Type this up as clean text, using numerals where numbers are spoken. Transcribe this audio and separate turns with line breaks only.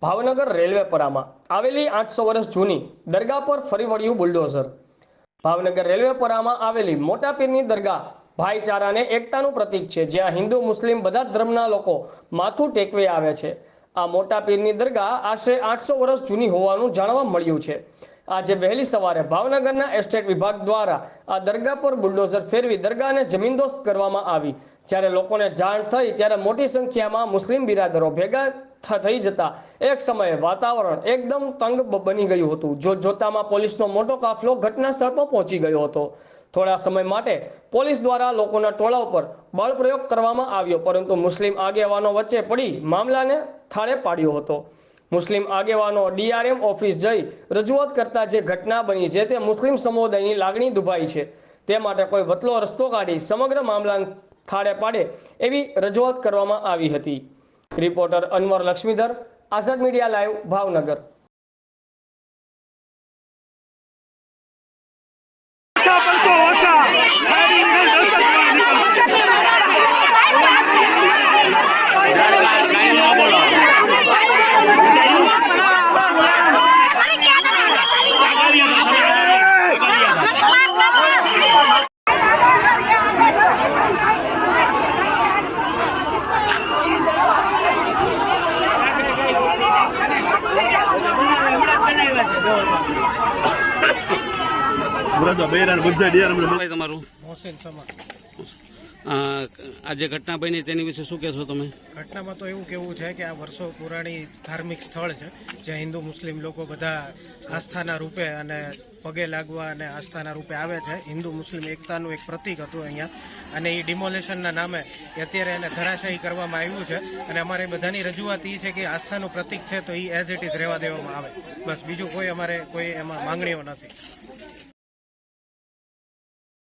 ભાવનગર રેલવેપરામાં આવેલી 800 વર્ષ જૂની દરગાહ પર ફરી વળ્યું બુલડોઝર। ભાવનગર રેલવેપરામાં આવેલી મોટા પીરની દરગાહ ભાઈચારાને એકતાનું પ્રતીક છે, જ્યાં હિન્દુ મુસ્લિમ બધા જ ધર્મના લોકો માથું ટેકવે આવે છે। આ મોટા પીરની દરગાહ આશરે 800 વર્ષ જૂની હોવાનું જાણવા મળ્યું છે। આજે વહેલી સવારે ભાવનગરના એસ્ટેટ વિભાગ દ્વારા આ દરગાહ પર બુલડોઝર ફેરવી દરગાહને જમીનદોસ્ત કરવામાં આવી। જ્યારે લોકોને જાણ થઈ ત્યારે મોટી સંખ્યામાં મુસ્લિમ બિરાદરો ભેગા થઈ જતા એક સમયે વાતાવરણ એકદમ તંગ બની ગયું હતું। જોતજોતામાં પોલીસનો મોટો કાફલો ઘટના સ્થળ પર પહોંચી ગયો હતો। થોડા સમય માટે પોલીસ દ્વારા લોકોના ટોળા ઉપર બળ પ્રયોગ કરવામાં આવ્યો, પરંતુ મુસ્લિમ આગેવાનો વચ્ચે પડી મામલાને થાળે પાડ્યો હતો। મુસ્લિમ આગેવાનો ડીઆરએમ ઓફિસ જઈ રજૂઆત કરતા જે ઘટના બની છે તે મુસ્લિમ સમુદાયની લાગણી દુભાઈ છે, તે માટે કોઈ વતલો રસ્તો કાઢી સમગ્ર મામલાને થાળે પાડે એવી રજૂઆત કરવામાં આવી હતી। રિપોર્ટર અનવર લક્ષ્મીધર, આઝાદ મીડિયા લાઈવ, ભાવનગર।
આજે ઘટના બની તેની વિશે શું કહેશો તમે?
ઘટનામાં તો એવું કહેવું છે કે આ વર્ષો પુરાણી ધાર્મિક સ્થળ છે, જ્યાં હિન્દુ મુસ્લિમ લોકો બધા આસ્થાના રૂપે અને પગે લાગવા અને આસ્થાના રૂપે આવે છે। હિન્દુ મુસ્લિમ એકતાનું એક પ્રતીક હતું અહીંયા, અને એ ડિમોલેશનના નામે અત્યારે એને ધરાશાયી કરવામાં આવ્યું છે। અને અમારે બધાની રજૂઆત એ છે કે આસ્થાનું પ્રતીક છે તો એ એઝ ઇટ ઇઝ રહેવા દેવામાં આવે, બસ બીજું કોઈ અમારે કોઈ એમાં માંગણીઓ નથી।